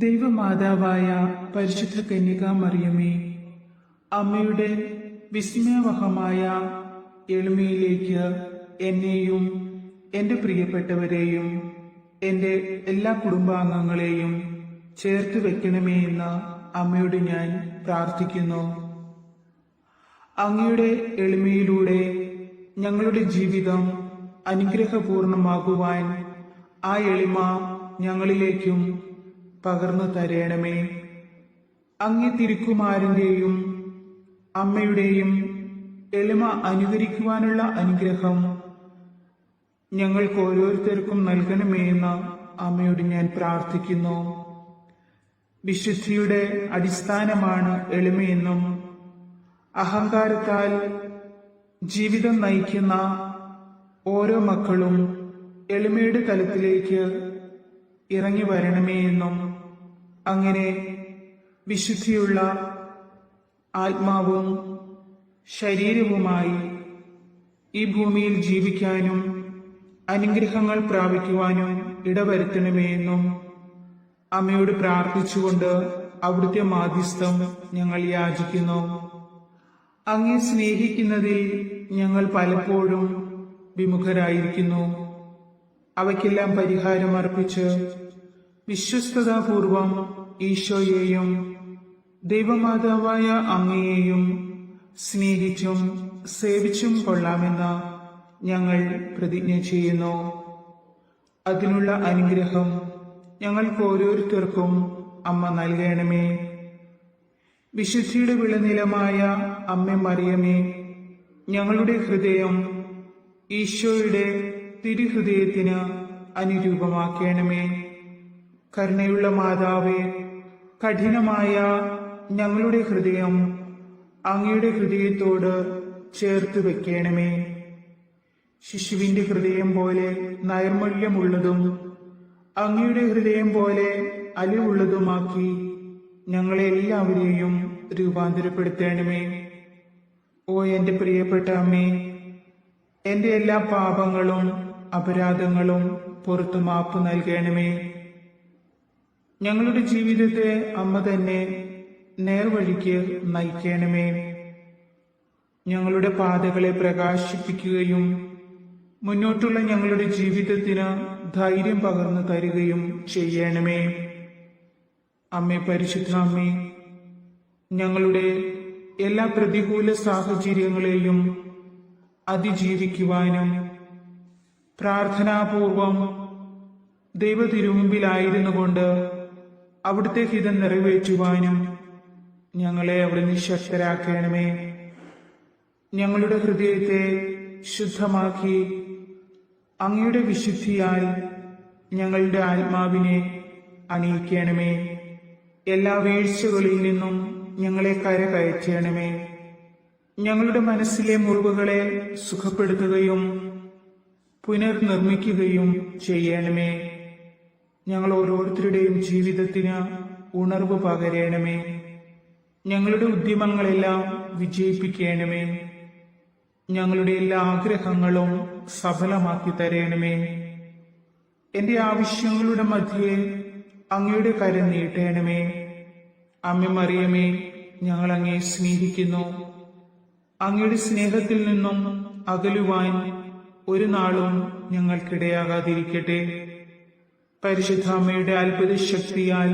ദൈവമാതാവായ പരിശുദ്ധ കന്യകാമറിയമേ, അമ്മയുടെ വിസ്മയവഹമായ എളിമയിലേക്ക് എന്നെയും എൻ്റെ പ്രിയപ്പെട്ടവരെയും എൻ്റെ എല്ലാ കുടുംബാംഗങ്ങളെയും ചേർത്ത് വെക്കണമേ എന്ന് അമ്മയോട് ഞാൻ പ്രാർത്ഥിക്കുന്നു. അങ്ങയുടെ എളിമയിലൂടെ ഞങ്ങളുടെ ജീവിതം അനുഗ്രഹപൂർണമാകുവാൻ ആ എളിമ ഞങ്ങളിലേക്കും പകർന്നു തരേണമേ. അങ്ങേ തിരുക്കുമാരന്റെയും അമ്മയുടെയും എളിമ അനുകരിക്കുവാനുള്ള അനുഗ്രഹം ഞങ്ങൾക്ക് ഓരോരുത്തർക്കും നൽകണമേ എന്ന് അമ്മയോട് ഞാൻ പ്രാർത്ഥിക്കുന്നു. വിശുദ്ധിയുടെ അടിസ്ഥാനമാണ് എളിമയെന്നും അഹങ്കാരത്താൽ ജീവിതം നയിക്കുന്ന ഓരോ മക്കളും എളിമയുടെ തലത്തിലേക്ക് ഇറങ്ങി വരണമേ എന്നും അങ്ങനെ വിശുദ്ധിയുള്ള ആത്മാവും ശരീരവുമായി ഈ ഭൂമിയിൽ ജീവിക്കാനും അനുഗ്രഹങ്ങൾ പ്രാപിക്കുവാനും ഇടവരുത്തണമേ എന്നും അമ്മയോട് പ്രാർത്ഥിച്ചുകൊണ്ട് അവിടുത്തെ മാധ്യസ്ഥം ഞങ്ങൾ യാചിക്കുന്നു. അങ്ങേ സ്നേഹിക്കുന്നതിൽ ഞങ്ങൾ പലപ്പോഴും വിമുഖരായിരിക്കുന്നു. അവയ്ക്കെല്ലാം പരിഹാരം അർപ്പിച്ച് വിശ്വസ്തതാപൂർവം ഈശോയെയും ദൈവമാതാവായ അങ്ങയെയും സ്നേഹിച്ചും സേവിച്ചും കൊള്ളാമെന്ന് ഞങ്ങൾ പ്രതിജ്ഞ ചെയ്യുന്നു. അതിനുള്ള അനുഗ്രഹം ഞങ്ങൾക്ക് ഓരോരുത്തർക്കും അമ്മ നൽകണമേ. വിശുദ്ധിയുടെ വിളനിലമായ അമ്മ മറിയമേ, ഞങ്ങളുടെ ഹൃദയം ഈശോയുടെ തിരുഹൃദയത്തിന് അനുരൂപമാക്കണമേ. കരുണയുള്ള മാതാവേ, കഠിനമായ ഞങ്ങളുടെ ഹൃദയം അങ്ങയുടെ ഹൃദയത്തോട് ചേർത്ത് വെക്കണമേ. ശിശുവിന്റെ ഹൃദയം പോലെ നൈർമല്യമുള്ളതും അങ്ങയുടെ ഹൃദയം പോലെ അലിവുള്ളതുമാക്കി ഞങ്ങളെ എല്ലാവരെയും രൂപാന്തരപ്പെടുത്തണമേ. ഓ എന്റെ പ്രിയപ്പെട്ട അമ്മേ, എന്റെ എല്ലാ പാപങ്ങളും അപരാധങ്ങളും പുറത്തു മാപ്പ് നൽകണമേ. ഞങ്ങളുടെ ജീവിതത്തെ അമ്മ തന്നെ നേർവഴിക്ക് നയിക്കണമേ. ഞങ്ങളുടെ പാതകളെ പ്രകാശിപ്പിക്കുകയും മുന്നോട്ടുള്ള ഞങ്ങളുടെ ജീവിതത്തിന് ധൈര്യം പകർന്നു തരികയും ചെയ്യണമേ. അമ്മേ, പരിശുദ്ധ അമ്മേ, ഞങ്ങളുടെ എല്ലാ പ്രതികൂല സാഹചര്യങ്ങളെയും അതിജീവിക്കുവാനും പ്രാർത്ഥനാപൂർവം ദൈവ തിരുമുമ്പിലായിരുന്നു കൊണ്ട് അവിടുത്തെ ഹിതം നിറവേറ്റുവാനും ഞങ്ങളെ അവിടുന്ന് ശക്തരാക്കണമേ. ഞങ്ങളുടെ ഹൃദയത്തെ ശുദ്ധമാക്കി അങ്ങയുടെ വിശുദ്ധിയാൽ ഞങ്ങളുടെ ആത്മാവിനെ അണിയിക്കണമേ. എല്ലാ വീഴ്ചകളിൽ നിന്നും ഞങ്ങളെ കരകയറ്റണമേ. ഞങ്ങളുടെ മനസ്സിലെ മുറിവുകളെ സുഖപ്പെടുത്തുകയും പുനർനിർമ്മിക്കുകയും ചെയ്യണമേ. ഞങ്ങൾ ഓരോരുത്തരുടെയും ജീവിതത്തിന് ഉണർവ് പകരണമേ. ഞങ്ങളുടെ ഉദ്യമങ്ങളെല്ലാം വിജയിപ്പിക്കണമേ. ഞങ്ങളുടെ എല്ലാ ആഗ്രഹങ്ങളും സഫലമാക്കി തരണമേ. എന്റെ ആവശ്യങ്ങളുടെ മധ്യേ അങ്ങയുടെ കരം നീട്ടണമേ. അമ്മ മറിയമേ, ഞങ്ങൾ അങ്ങയെ സ്നേഹിക്കുന്നു. അങ്ങയുടെ സ്നേഹത്തിൽ നിന്നും അകലുവാൻ ഒരു നാളും ഞങ്ങൾക്കിടയാകാതിരിക്കട്ടെ. പരിശുദ്ധ അമ്മയുടെ അത്ഭുത ശക്തിയാൽ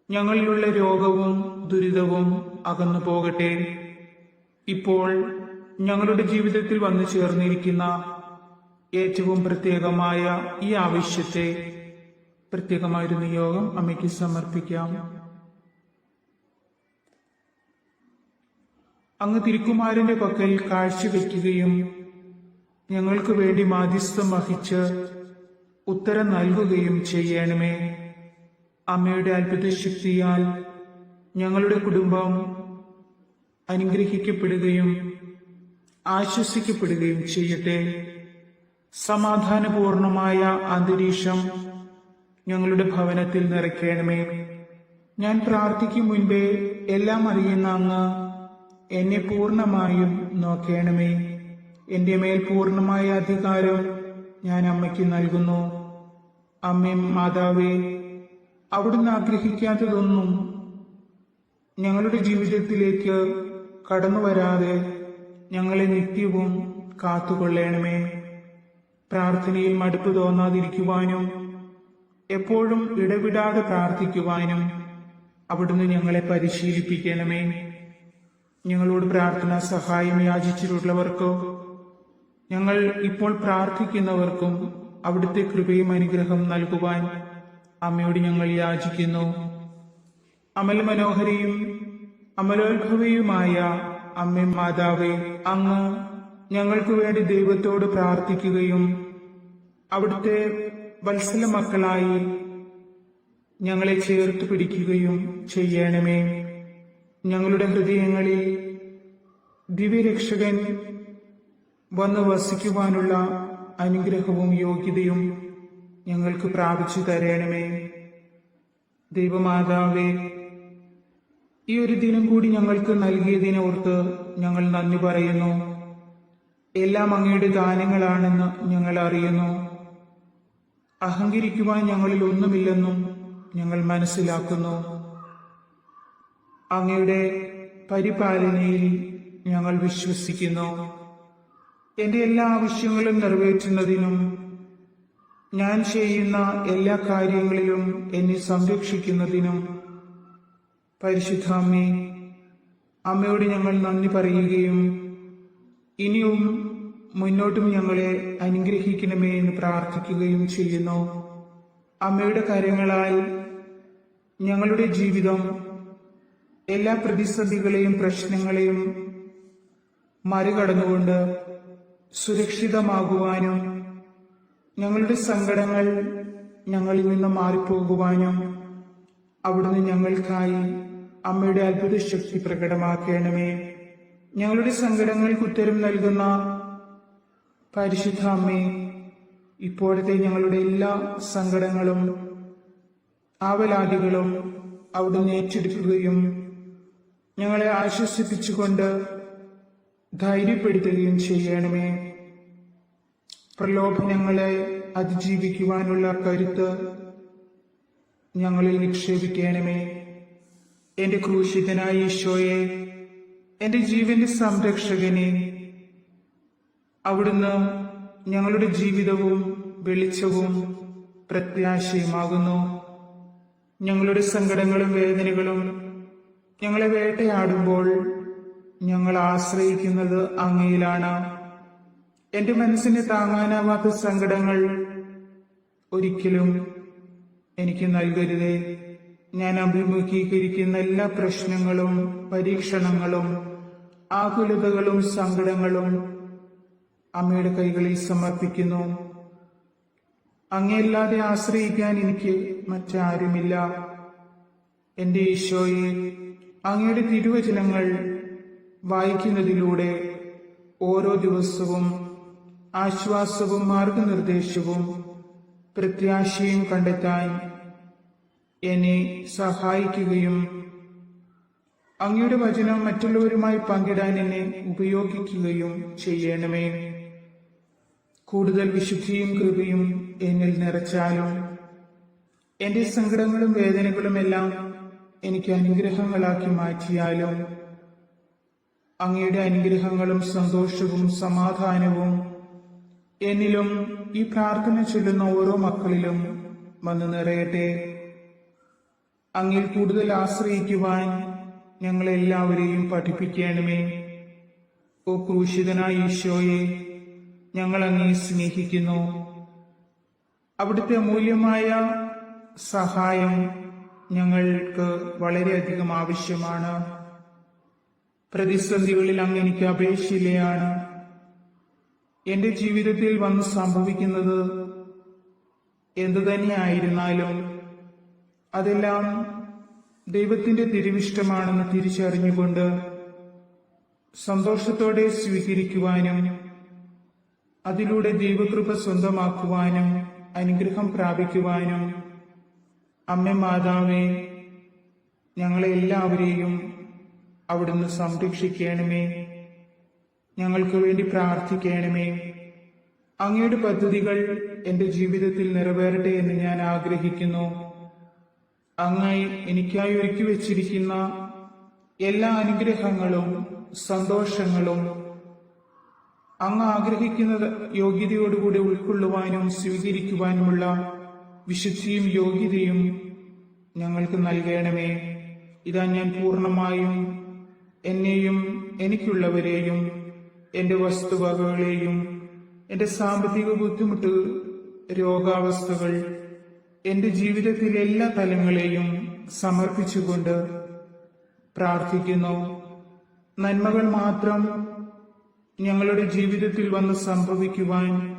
ഞങ്ങളിലുള്ള രോഗവും ദുരിതവും അകന്നു പോകട്ടെ. ഇപ്പോൾ ഞങ്ങളുടെ ജീവിതത്തിൽ വന്നു ചേർന്നിരിക്കുന്ന ഏറ്റവും പ്രത്യേകമായ ഈ ആവശ്യത്തെ പ്രത്യേകമായൊരു നിയോഗം അമ്മയ്ക്ക് സമർപ്പിക്കാം. അങ്ങ് തിരുക്കുമാരന്റെ പക്കൽ കാഴ്ചവെക്കുകയും ഞങ്ങൾക്ക് വേണ്ടി മാധ്യസ്ഥം വഹിച്ച് ഉത്തരം നൽകുകയും ചെയ്യണമേ. അമ്മയുടെ അത്ഭുത ശക്തിയാൽ ഞങ്ങളുടെ കുടുംബം അനുഗ്രഹിക്കപ്പെടുകയും ആശ്വസിക്കപ്പെടുകയും ചെയ്യട്ടെ. സമാധാനപൂർണമായ അന്തരീക്ഷം ഞങ്ങളുടെ ഭവനത്തിൽ നിറയ്ക്കണമേ. ഞാൻ പ്രാർത്ഥിക്കും മുൻപേ എല്ലാം അറിയുന്ന അങ്ങ് എന്നെ പൂർണ്ണമായും നോക്കണമേ. എന്റെ മേൽ പൂർണ്ണമായ അധികാരം ഞാൻ അമ്മയ്ക്ക് നൽകുന്നു. അമ്മേ മാതാവേ, അവിടുന്ന് ആഗ്രഹിക്കാത്തതൊന്നും ഞങ്ങളുടെ ജീവിതത്തിലേക്ക് കടന്നു വരാതെ ഞങ്ങളെ നിത്യവും കാത്തുകൊള്ളണമേ. പ്രാർത്ഥനയിൽ മടുപ്പ് തോന്നാതിരിക്കുവാനും എപ്പോഴും ഇടവിടാതെ പ്രാർത്ഥിക്കുവാനും അവിടുന്ന് ഞങ്ങളെ പരിശീലിപ്പിക്കണമേ. ഞങ്ങളോട് പ്രാർത്ഥനാ സഹായം യാചിച്ചിട്ടുള്ളവർക്കോ ഞങ്ങൾ ഇപ്പോൾ പ്രാർത്ഥിക്കുന്നവർക്കും അവിടുത്തെ കൃപയും അനുഗ്രഹം നൽകുവാൻ അമ്മയോട് ഞങ്ങൾ യാചിക്കുന്നു. അമൽ മനോഹരിയും അമലോത്ഭവയുമായ അമ്മ മാതാവേ, അങ്ങ് ഞങ്ങൾക്ക് വേണ്ടി ദൈവത്തോട് പ്രാർത്ഥിക്കുകയും അവിടുത്തെ വത്സല മക്കളായി ഞങ്ങളെ ചേർത്ത് പിടിക്കുകയും ചെയ്യണമേ. ഞങ്ങളുടെ ഹൃദയങ്ങളിൽ ദിവ്യരക്ഷകൻ വന്ന് വസിക്കുവാനുള്ള അനുഗ്രഹവും യോഗ്യതയും ഞങ്ങൾക്ക് പ്രാപിച്ചു തരണമേ. ദൈവമാതാവേ, ഈ ഒരു ദിനം കൂടി ഞങ്ങൾക്ക് നൽകിയതിനോർത്ത് ഞങ്ങൾ നന്ദി പറയുന്നു. എല്ലാം അങ്ങയുടെ ദാനങ്ങളാണെന്ന് ഞങ്ങൾ അറിയുന്നു. അഹങ്കരിക്കുവാൻ ഞങ്ങളിൽ ഒന്നുമില്ലെന്നും ഞങ്ങൾ മനസ്സിലാക്കുന്നു. അങ്ങയുടെ പരിപാലനയിൽ ഞങ്ങൾ വിശ്വസിക്കുന്നു. എന്റെ എല്ലാ ആവശ്യങ്ങളും നിറവേറ്റുന്നതിനും ഞാൻ ചെയ്യുന്ന എല്ലാ കാര്യങ്ങളിലും എന്നെ സംരക്ഷിക്കുന്നതിനും പരിശുദ്ധ അമ്മേ, അമ്മയോട് ഞങ്ങൾ നന്ദി പറയുകയും ഇനിയും മുന്നോട്ടും ഞങ്ങളെ അനുഗ്രഹിക്കണമേ എന്ന് പ്രാർത്ഥിക്കുകയും ചെയ്യുന്നു. അമ്മയുടെ കരങ്ങളാൽ ഞങ്ങളുടെ ജീവിതം എല്ലാ പ്രതിസന്ധികളെയും പ്രശ്നങ്ങളെയും മറികടന്നുകൊണ്ട് സുരക്ഷിതമാകുവാനും ഞങ്ങളുടെ സങ്കടങ്ങൾ ഞങ്ങളിൽ നിന്ന് മാറിപ്പോകുവാനും അവിടുന്ന് ഞങ്ങൾക്കായി അമ്മയുടെ അത്ഭുത ശക്തി പ്രകടമാക്കണമേ. ഞങ്ങളുടെ സങ്കടങ്ങൾക്ക് ഉത്തരം നൽകുന്ന പരിശുദ്ധ അമ്മേ, ഇപ്പോഴത്തെ ഞങ്ങളുടെ എല്ലാ സങ്കടങ്ങളും ആവലാദികളും അവിടുന്ന് ഏറ്റെടുക്കുകയും ഞങ്ങളെ ആശ്വസിപ്പിച്ചുകൊണ്ട് ധൈര്യപ്പെടുത്തുകയും ചെയ്യണമേ. പ്രലോഭനങ്ങളെ അതിജീവിക്കുവാനുള്ള കരുത്ത് ഞങ്ങളിൽ നിക്ഷേപിക്കണമേ. എന്റെ ക്രൂശിതനായ ഈശോയെ, എന്റെ ജീവന്റെ സംരക്ഷകനെ, അവിടുന്ന് ഞങ്ങളുടെ ജീവിതവും വെളിച്ചവും പ്രത്യാശയുമാകുന്നു. ഞങ്ങളുടെ സങ്കടങ്ങളും വേദനകളും ഞങ്ങളെ വേട്ടയാടുമ്പോൾ ഞങ്ങൾ ആശ്രയിക്കുന്നത് അങ്ങയിലാണ്. എന്റെ മനസ്സിനെ താങ്ങാനാവാത്ത സങ്കടങ്ങൾ ഒരിക്കലും എനിക്ക് നൽകരുതേ. ഞാൻ അഭിമുഖീകരിക്കുന്ന എല്ലാ പ്രശ്നങ്ങളും പരീക്ഷണങ്ങളും ആകുലതകളും സങ്കടങ്ങളും അമ്മയുടെ കൈകളിൽ സമർപ്പിക്കുന്നു. അങ്ങയല്ലാതെ ആശ്രയിക്കാൻ എനിക്ക് മറ്റാരുമില്ല. എന്റെ ഈശോയെ, അങ്ങയുടെ തിരുവചനങ്ങൾ വായിക്കുന്നതിലൂടെ ഓരോ ദിവസവും ആശ്വാസവും മാർഗനിർദ്ദേശവും പ്രത്യാശയും കണ്ടെത്താൻ എന്നെ സഹായിക്കുകയും അങ്ങയുടെ വചനം മറ്റുള്ളവരുമായി പങ്കിടാൻ എന്നെ ഉപയോഗിക്കുകയും ചെയ്യണമേ. കൂടുതൽ വിശുദ്ധിയും കൃപയും എന്നിൽ നിറച്ചാലും എന്റെ സങ്കടങ്ങളും വേദനകളും എല്ലാം എനിക്ക് അനുഗ്രഹങ്ങളാക്കി മാറ്റിയാലും അങ്ങയുടെ അനുഗ്രഹങ്ങളും സന്തോഷവും സമാധാനവും എന്നിലും ഈ പ്രാർത്ഥന ചൊല്ലുന്ന ഓരോ മക്കളിലും വന്നു നിറയട്ടെ. അങ്ങിൽ കൂടുതൽ ആശ്രയിക്കുവാൻ ഞങ്ങളെല്ലാവരെയും പഠിപ്പിക്കണമേ. ഓ ക്രൂശിതനായ ഈശോയെ, ഞങ്ങൾ അങ്ങേ സ്നേഹിക്കുന്നു. അവിടുത്തെ അമൂല്യമായ സഹായം ഞങ്ങൾക്ക് വളരെയധികം ആവശ്യമാണ്. പ്രതിസന്ധികളിൽ അങ്ങ് എനിക്ക് അപേക്ഷയിലെയാണ്. എന്റെ ജീവിതത്തിൽ വന്ന് സംഭവിക്കുന്നത് എന്തു തന്നെയായിരുന്നാലും അതെല്ലാം ദൈവത്തിന്റെ തിരുവിഷ്ടമാണെന്ന് തിരിച്ചറിഞ്ഞുകൊണ്ട് സന്തോഷത്തോടെ സ്വീകരിക്കുവാനും അതിലൂടെ ദൈവകൃപ സ്വന്തമാക്കുവാനും അനുഗ്രഹം പ്രാപിക്കുവാനും അമ്മ മാതാവേ, ഞങ്ങളെ എല്ലാവരെയും അവിടുന്ന് സംരക്ഷിക്കണമേ. ഞങ്ങൾക്ക് വേണ്ടി പ്രാർത്ഥിക്കണമേ. അങ്ങയുടെ പദ്ധതികൾ എന്റെ ജീവിതത്തിൽ നിറവേറട്ടെ എന്ന് ഞാൻ ആഗ്രഹിക്കുന്നു. അങ്ങായി എനിക്കായി ഒരുക്കി വച്ചിരിക്കുന്ന എല്ലാ അനുഗ്രഹങ്ങളും സന്തോഷങ്ങളും അങ്ങ് ആഗ്രഹിക്കുന്നത് യോഗ്യതയോടുകൂടി ഉൾക്കൊള്ളുവാനും സ്വീകരിക്കുവാനുമുള്ള വിശുദ്ധിയും യോഗ്യതയും ഞങ്ങൾക്ക് നൽകണമേ. ഇതാ ഞാൻ പൂർണ്ണമായും എന്നെയും എനിക്കുള്ളവരെയും എന്റെ വസ്തുവകകളെയും എന്റെ സാമ്പത്തിക ബുദ്ധിമുട്ട്, രോഗാവസ്ഥകൾ, എന്റെ ജീവിതത്തിലെ എല്ലാ തലങ്ങളെയും സമർപ്പിച്ചുകൊണ്ട് പ്രാർത്ഥിക്കുന്നു. നന്മകൾ മാത്രം ഞങ്ങളുടെ ജീവിതത്തിൽ വന്ന് സംഭവിക്കുവാൻ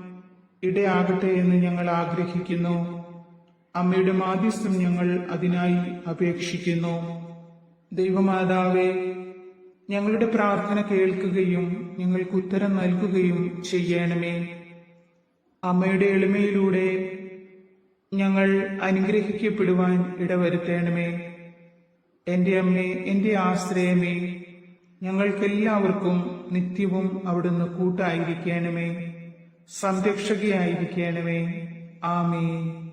ഇടയാകട്ടെ എന്ന് ഞങ്ങൾ ആഗ്രഹിക്കുന്നു. അമ്മയുടെ മാധ്യസ്ഥം ഞങ്ങൾ അതിനായി അപേക്ഷിക്കുന്നു. ദൈവമാതാവേ, ഞങ്ങളുടെ പ്രാർത്ഥന കേൾക്കുകയും ഞങ്ങൾക്ക് ഉത്തരം നൽകുകയും ചെയ്യണമേ. അമ്മയുടെ എളിമയിലൂടെ ഞങ്ങൾ അനുഗ്രഹിക്കപ്പെടുവാൻ ഇടവരുത്തണമേ. എന്റെ അമ്മേ, എന്റെ ആശ്രയമേ, ഞങ്ങൾക്കെല്ലാവർക്കും നിത്യവും അവിടുന്ന് കൂട്ടായിരിക്കണമേ, സംരക്ഷകയായിരിക്കണമേ. ആമേൻ.